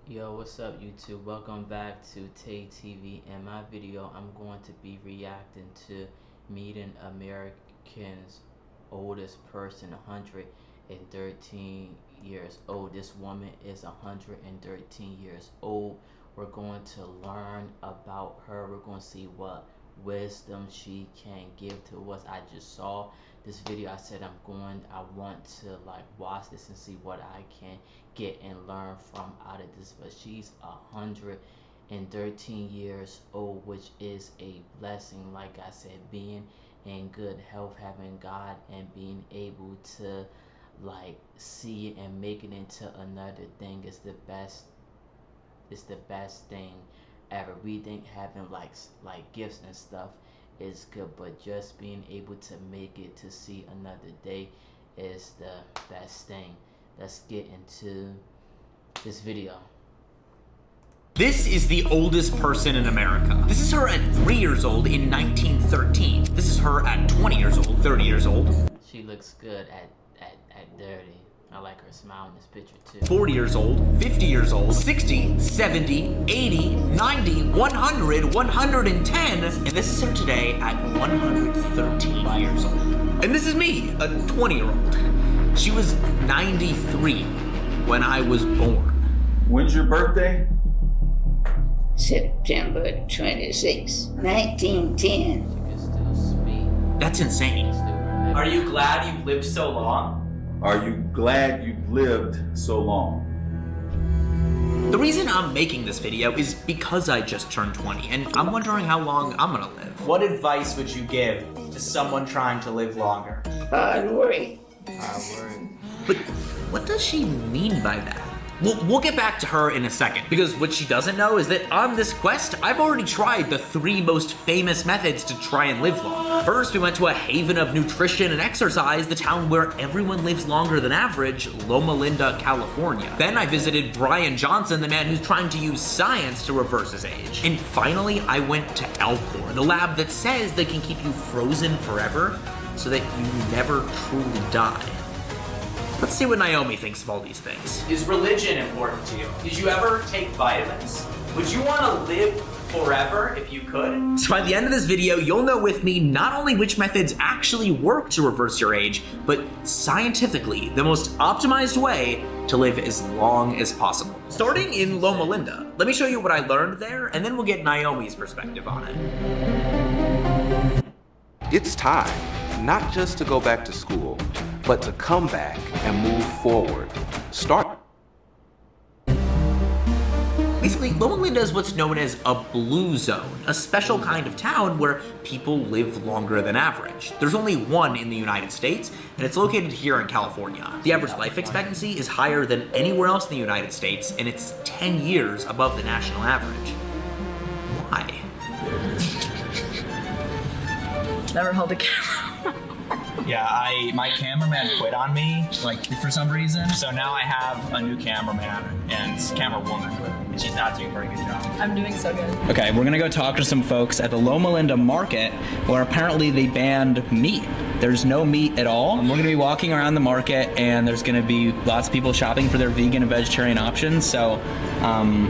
Yo, what's up YouTube? Welcome back to Tay TV. In my video, I'm going to be reacting to meeting American's oldest person, 113 years old. This woman is 113 years old. We're going to learn about her. We're going to see what wisdom she can give to us. I just saw this video. I said I want to like watch this and see what I can get and learn from out of this. But she's 113 years old, which is a blessing. Like I said, being in good health, having God, and being able to like see it and make it into another thing is the best. It's the best thing ever. We think having like gifts and stuff is good, but just being able to make it to see another day is the best thing. Let's get into this video. This is the oldest person in America. This is her at 3 years old in 1913. This is her at 20 years old, 30 years old. She looks good at 30. I like her smile in this picture too. 40 years old, 50 years old, 60, 70, 80, 90, 100, 110, and this is her today at 113 years old. And this is me, a 20-year-old. She was 93 when I was born. When's your birthday? September 26, 1910. She can still speak. That's insane. Still remember. Are you glad you've lived so long? Are you glad you've lived so long? The reason I'm making this video is because I just turned 20, and I'm wondering how long I'm gonna live. What advice would you give to someone trying to live longer? Hard work. Hard work. But what does she mean by that? We'll get back to her in a second, because what she doesn't know is that on this quest, I've already tried the 3 most famous methods to try and live long. First, we went to a haven of nutrition and exercise, the town where everyone lives longer than average, Loma Linda, California. Then I visited Brian Johnson, the man who's trying to use science to reverse his age. And finally, I went to Alcor, the lab that says they can keep you frozen forever so that you never truly die. Let's see what Naomi thinks of all these things. Is religion important to you? Did you ever take vitamins? Would you want to live forever if you could? So by the end of this video, you'll know with me not only which methods actually work to reverse your age, but scientifically, the most optimized way to live as long as possible. Starting in Loma Linda, let me show you what I learned there, and then we'll get Naomi's perspective on it. It's time, not just to go back to school, but to come back and move forward. Start. Basically, Loma Linda is what's known as a blue zone, a special kind of town where people live longer than average. There's only one in the United States, and it's located here in California. The average life expectancy is higher than anywhere else in the United States, and it's 10 years above the national average. Why? Never held a camera. Yeah, my cameraman quit on me, like, for some reason. So now I have a new cameraman and camera woman, and she's not doing a very good job. I'm doing so good. Okay, we're gonna go talk to some folks at the Loma Linda market where apparently they banned meat. There's no meat at all. We're gonna be walking around the market and there's gonna be lots of people shopping for their vegan and vegetarian options. So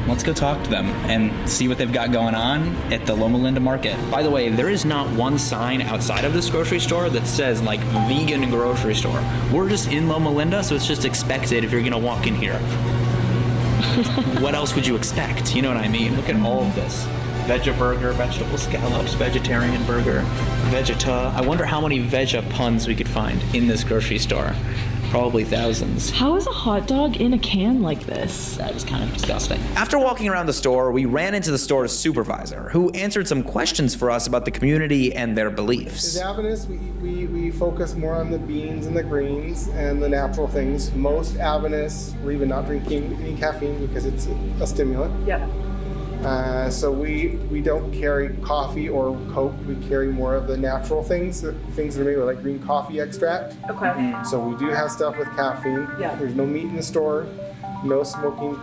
let's go talk to them and see what they've got going on at the Loma Linda market. By the way, there is not one sign outside of this grocery store that says like vegan grocery store. We're just in Loma Linda, so it's just expected if you're gonna walk in here. What else would you expect? You know what I mean? Look at all of this. Veggie burger, vegetable scallops, vegetarian burger, Vegeta. I wonder how many Veggie puns we could find in this grocery store. Probably thousands. How is a hot dog in a can like this? That is kind of disgusting. After walking around the store, we ran into the store's supervisor, who answered some questions for us about the community and their beliefs. At Adventist, we focus more on the beans and the greens and the natural things. Most Adventists were even not drinking any caffeine because it's a stimulant. Yeah. So we don't carry coffee or Coke. We carry more of the natural things that are made with like green coffee extract. Okay. So we do have stuff with caffeine. Yeah. There's no meat in the store, no smoking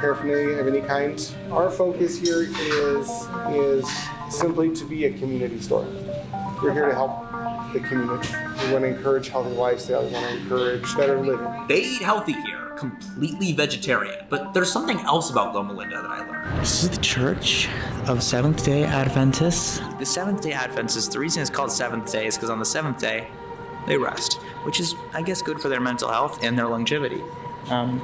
paraphernalia of any kind. Our focus here is simply to be a community store. We're here to help the community. We want to encourage healthy lifestyle. We want to encourage better living. They eat healthy here, completely vegetarian. But there's something else about Loma Linda that I learned. This is the Church of Seventh-day Adventists. The Seventh-day Adventists, the reason it's called Seventh Day is because on the seventh day, they rest, which is, I guess, good for their mental health and their longevity.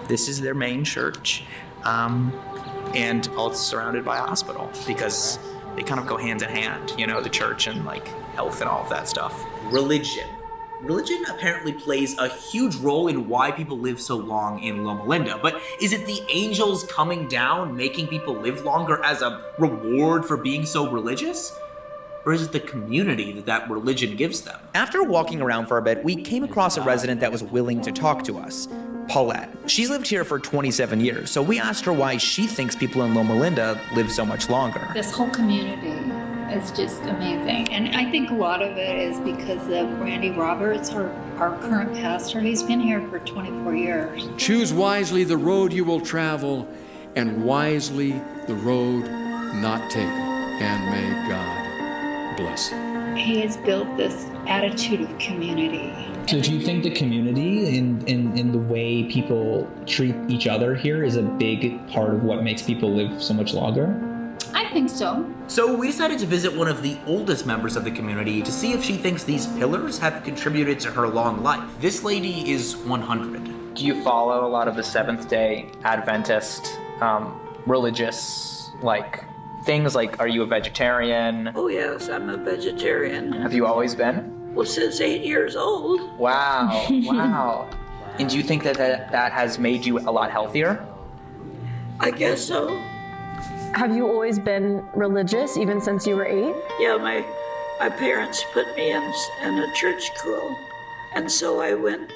This is their main church, and also surrounded by a hospital because they kind of go hand in hand, you know, the church and like health and all of that stuff. Religion. Religion apparently plays a huge role in why people live so long in Loma Linda, but is it the angels coming down making people live longer as a reward for being so religious? Or is it the community that religion gives them? After walking around for a bit, we came across a resident that was willing to talk to us, Paulette. She's lived here for 27 years, so we asked her why she thinks people in Loma Linda live so much longer. This whole community is just amazing. And I think a lot of it is because of Randy Roberts, our current pastor. He's been here for 24 years. Choose wisely the road you will travel, and wisely the road not taken. And may God bless you. He has built this attitude of community. So do you think the community in the way people treat each other here is a big part of what makes people live so much longer? I think so. So we decided to visit one of the oldest members of the community to see if she thinks these pillars have contributed to her long life. This lady is 100. Do you follow a lot of the Seventh-day Adventist religious, like, things? Like, are you a vegetarian? Oh yes, I'm a vegetarian. Have you always been? Well, since 8 years old. Wow, wow. And do you think that has made you a lot healthier? I guess so. Have you always been religious, even since you were 8? Yeah, my parents put me in a church school, and so I went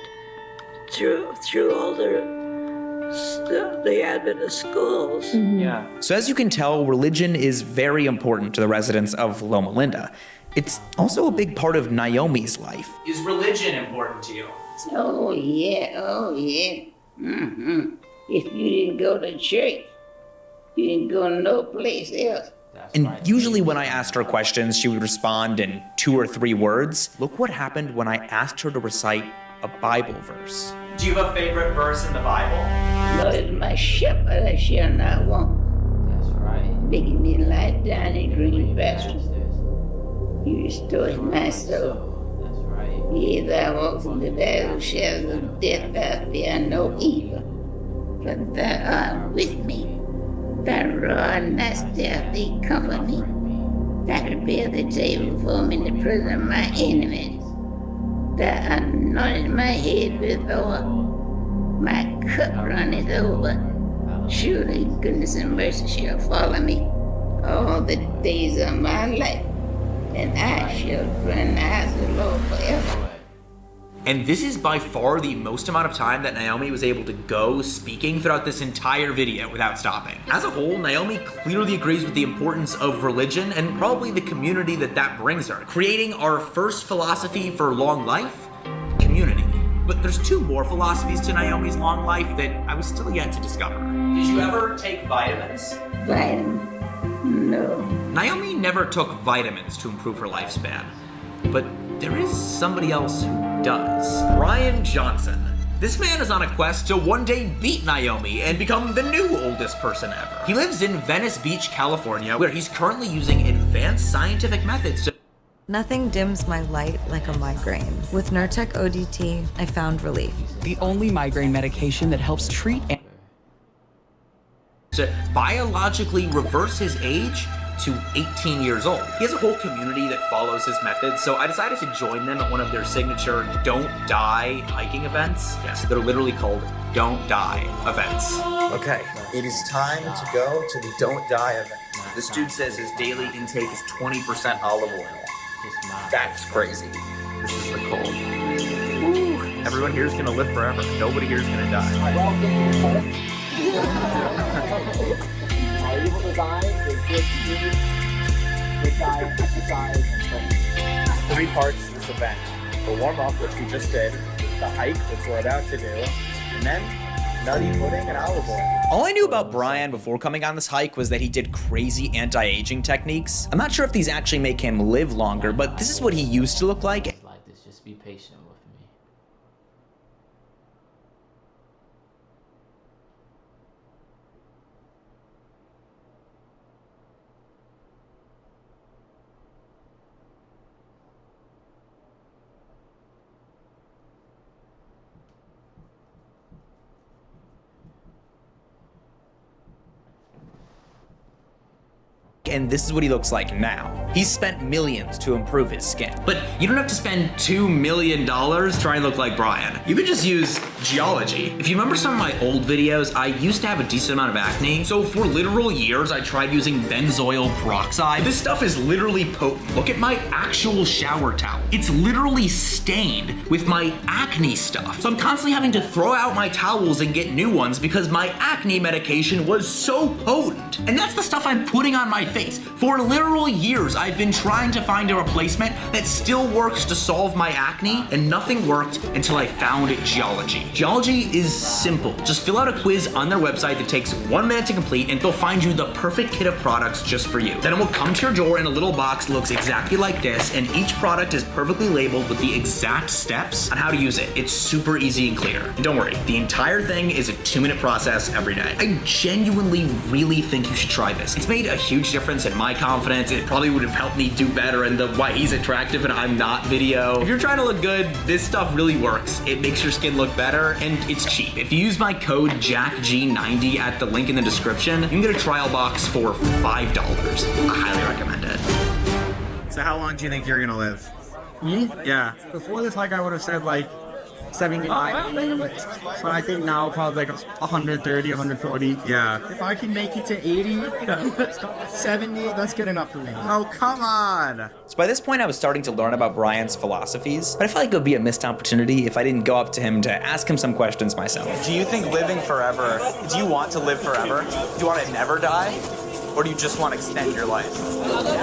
through all the Adventist schools. Mm-hmm. Yeah. So as you can tell, religion is very important to the residents of Loma Linda. It's also a big part of Naomi's life. Is religion important to you? Oh yeah, oh yeah. Mm-hmm. If you didn't go to church, you didn't go no place else. And usually when I asked her questions, she would respond in 2 or 3 words. Look what happened when I asked her to recite a Bible verse. Do you have a favorite verse in the Bible? Lord is my shepherd, I shall not want. That's right. Making me lie down in green pastures. You restore my soul. That's right. Yea, thou walks in the valley of shadows of death, thou fear no evil. For thou art with me. Thy rod and thy staff, they comfort me. Thou prepare the table before me in the presence of my enemies. Thou anointed my head with oil. My cup runneth over. Surely goodness and mercy shall follow me all the days of my life, and I shall dwell in the house of the Lord forever. And this is by far the most amount of time that Naomi was able to go speaking throughout this entire video without stopping. As a whole, Naomi clearly agrees with the importance of religion and probably the community that brings her, creating our first philosophy for long life, community. But there's 2 more philosophies to Naomi's long life that I was still yet to discover. Did you ever take vitamins? Vitamin? No. Naomi never took vitamins to improve her lifespan, but there is somebody else who does. Brian Johnson. This man is on a quest to one day beat Naomi and become the new oldest person ever. He lives in Venice Beach, California, where he's currently using advanced scientific methods to Nothing dims my light like a migraine. With Nurtec ODT, I found relief. The only migraine medication that helps treat to biologically reverse his age to 18 years old. He has a whole community that follows his methods, so I decided to join them at one of their signature Don't Die hiking events. Yes, they're literally called Don't Die events. Okay, it is time to go to the Don't Die event. This dude says his daily intake is 20% olive oil. That's crazy. This is the cold. Woo. Everyone here is gonna live forever. Nobody here is gonna die. Our evil design is good food, good diet, exercise, and training. 3 parts to this event. The warm-up, which we just did, the hike, which we're about to do, and then nutty pudding and olive oil. All I knew about Brian before coming on this hike was that he did crazy anti-aging techniques. I'm not sure if these actually make him live longer, but this is what he used to look like. be patient with me. And this is what he looks like now. He's spent millions to improve his skin. But you don't have to spend $2 million trying to look like Brian. You could just use Geology. If you remember some of my old videos, I used to have a decent amount of acne. So for literal years, I tried using benzoyl peroxide. This stuff is literally potent. Look at my actual shower towel. It's literally stained with my acne stuff. So I'm constantly having to throw out my towels and get new ones because my acne medication was so potent. And that's the stuff I'm putting on my face. For literal years, I've been trying to find a replacement that still works to solve my acne, and nothing worked until I found Geology. Geology is simple. Just fill out a quiz on their website that takes 1 minute to complete, and they'll find you the perfect kit of products just for you. Then it will come to your door in a little box that looks exactly like this, and each product is perfectly labeled with the exact steps on how to use it. It's super easy and clear. And don't worry, the entire thing is a 2-minute process every day. I genuinely really think you should try this. It's made a huge difference in my confidence. It probably would have helped me do better in the why he's attractive and I'm not video. If you're trying to look good, this stuff really works. It makes your skin look better and it's cheap. If you use my code JackG90 at the link in the description, you can get a trial box for $5. I highly recommend it. So how long do you think you're gonna live? Me? Yeah. Before this hike, I would have said like 75. But I think now probably like 130, 140. Yeah. If I can make it to 80, 70, that's good enough for me. Oh, come on. So by this point, I was starting to learn about Brian's philosophies, but I felt like it would be a missed opportunity if I didn't go up to him to ask him some questions myself. Do you think living forever, do you want to live forever? Do you want to never die? Or do you just want to extend your life? The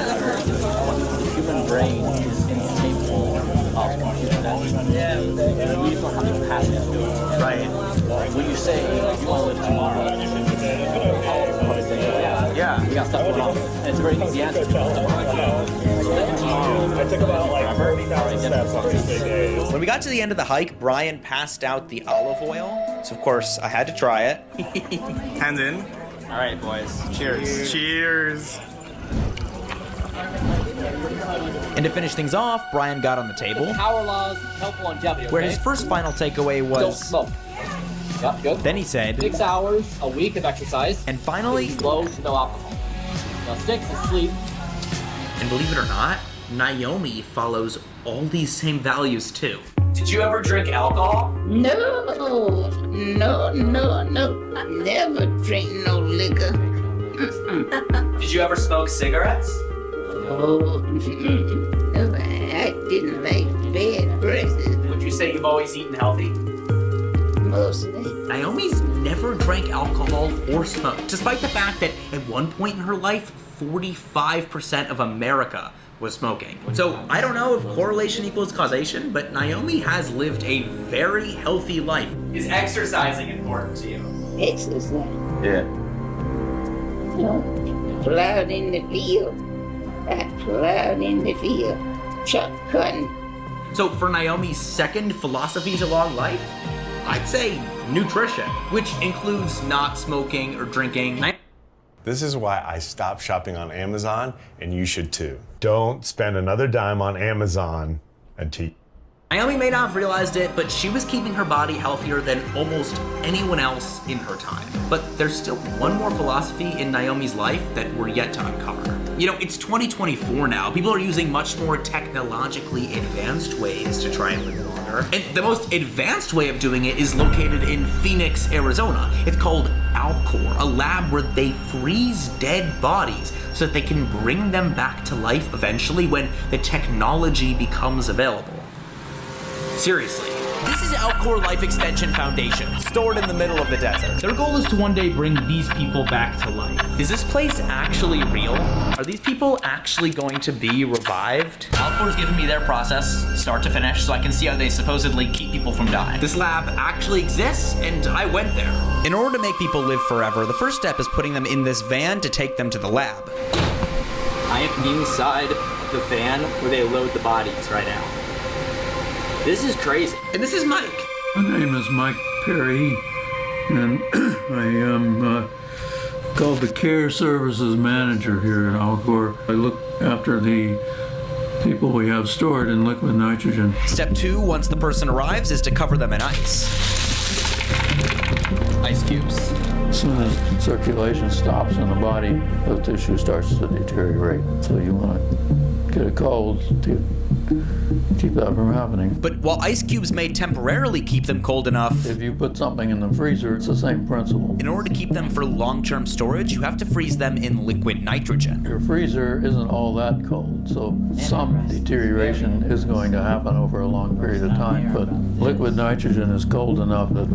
human brain is incapable of computing that. We don't have the capacity to do it. Right. When you say you want to live tomorrow, yeah, we got stuff going on. And it's a very easy answer. I took about like 30,000 steps on Tuesday days. When we got to the end of the hike, Brian passed out the olive oil, so of course I had to try it. Hands in. All right, boys. Cheers. Cheers. And to finish things off, Brian got on the table, Power laws help longevity, okay? where his first final takeaway was... Don't smoke. Yep, good. Then he said... 6 hours a week of exercise. And finally... Low to no alcohol. Now 6 is sleep. And believe it or not, Naomi follows all these same values too. Did you ever drink alcohol? No. I never drink no liquor. Did you ever smoke cigarettes? Oh, no, I didn't like bad breath. Would you say you've always eaten healthy? Mostly. Naomi's never drank alcohol or smoked, despite the fact that at one point in her life, 45% of America was smoking. So I don't know if correlation equals causation, but Naomi has lived a very healthy life. Is exercising important to you? Exercise. Yeah. No, plowed in the field. I plowed in the field. Chuck cotton. So for Naomi's second philosophy to long life, I'd say nutrition, which includes not smoking or drinking. This is why I stopped shopping on Amazon, and you should too. Don't spend another dime on Amazon until... Naomi may not have realized it, but she was keeping her body healthier than almost anyone else in her time. But there's still one more philosophy in Naomi's life that we're yet to uncover. You know, it's 2024 now. People are using much more technologically advanced ways to try and live longer. And the most advanced way of doing it is located in Phoenix, Arizona. It's called Alcor, a lab where they freeze dead bodies so that they can bring them back to life eventually when the technology becomes available. Seriously. This is Alcor Life Extension Foundation, stored in the middle of the desert. Their goal is to one day bring these people back to life. Is this place actually real? Are these people actually going to be revived? Alcor's given me their process, start to finish, so I can see how they supposedly keep people from dying. This lab actually exists, and I went there. In order to make people live forever, the first step is putting them in this van to take them to the lab. I am inside the van where they load the bodies right now. This is crazy. And this is Mike. My name is Mike Perry, and I am called the Care Services Manager here at Alcor. I look after the people we have stored in liquid nitrogen. Step 2, once the person arrives, is to cover them in ice. Ice cubes. As soon as circulation stops in the body, the tissue starts to deteriorate. So you want to get a cold to keep that from happening. But while ice cubes may temporarily keep them cold enough, if you put something in the freezer, it's the same principle. In order to keep them for long-term storage, you have to freeze them in liquid nitrogen. Your freezer isn't all that cold, so some deterioration is going to happen over a long period of time, but liquid nitrogen is cold enough that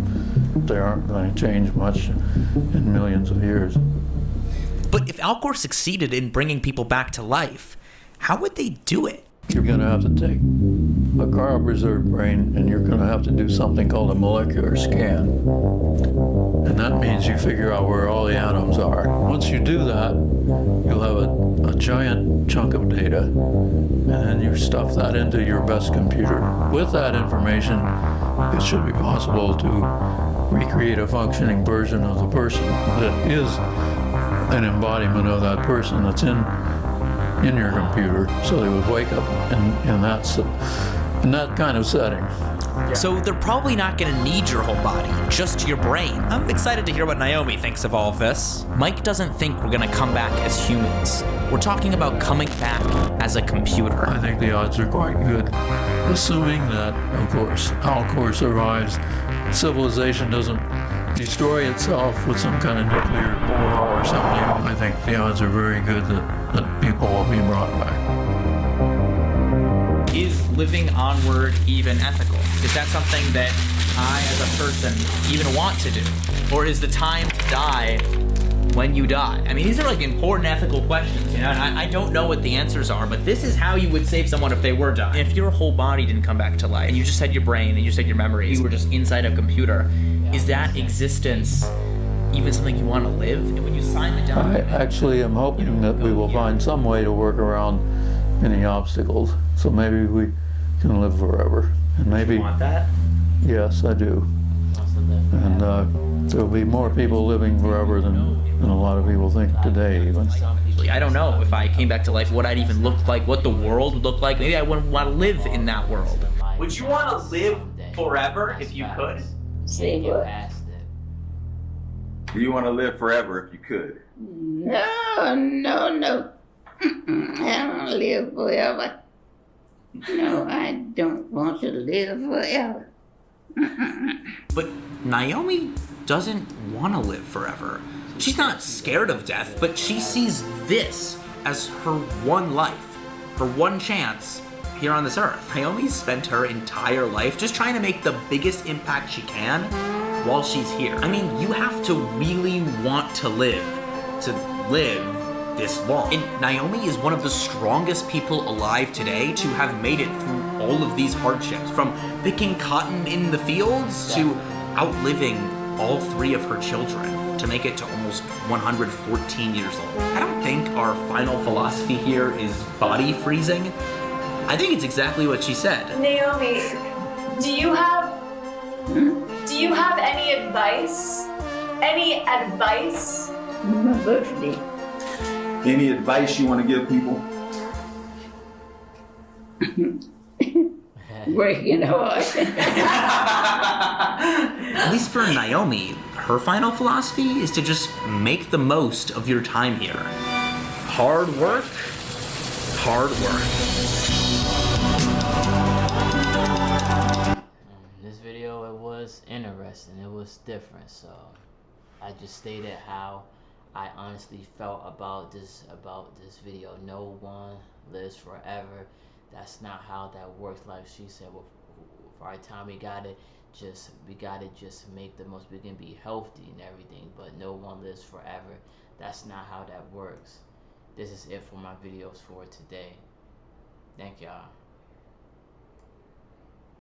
they aren't going to change much in millions of years. But if Alcor succeeded in bringing people back to life, how would they do it? You're going to have to take a cryopreserved brain and you're going to have to do something called a molecular scan. And that means you figure out where all the atoms are. Once you do that, you'll have a giant chunk of data, and then you stuff that into your best computer. With that information, it should be possible to recreate a functioning version of the person that is an embodiment of that person that's in your computer, so they would wake up in that kind of setting. So they're probably not going to need your whole body, just your brain. I'm excited to hear what Naomi thinks of all of this. Mike doesn't think we're going to come back as humans. We're talking about coming back as a computer. I think the odds are quite good, assuming that, of course, Alcor survives. Civilization doesn't destroy itself with some kind of nuclear war or something. I think the odds are very good that people will be brought back. Is living onward even ethical? Is that something that I, as a person, even want to do? Or is the time to die when you die? I mean, these are like important ethical questions, you know, and I don't know what the answers are, but this is how you would save someone if they were dying. If your whole body didn't come back to life, and you just had your brain, and you just had your memories, you were just inside a computer, is that existence even something you want to live? And when you sign the document... I actually am hoping that we will find some way to work around any obstacles, so maybe we can live forever. And maybe... You want that? Yes, I do. And there'll be more people living forever than a lot of people think today, even. I don't know if I came back to life, what I'd even look like, what the world would look like. Maybe I wouldn't want to live in that world. Would you want to live forever if you could? Say what? Do you want to live forever if you could? No. I don't live forever. No, I don't want to live forever. But Naomi doesn't want to live forever. She's not scared of death, but she sees this as her one life, her one chance here on this earth. Naomi's spent her entire life just trying to make the biggest impact she can while she's here. I mean, you have to really want to live this long. And Naomi is one of the strongest people alive today to have made it through all of these hardships, from picking cotton in the fields to outliving all 3 of her children to make it to almost 114 years old. I don't think our final philosophy here is body freezing. I think it's exactly what she said. Naomi, do you have any advice? Any advice? My birthday. Any advice you want to give people? Breaking heart. At least for Naomi, her final philosophy is to just make the most of your time here. Hard work, hard work. This video, it was interesting, it was different, so I just stated how I honestly felt about this video. No one lives forever. That's not how that works. Like she said, for our time we gotta just make the most. We can be healthy and everything, but no one lives forever. That's not how that works. This is it for my videos for today. Thank y'all.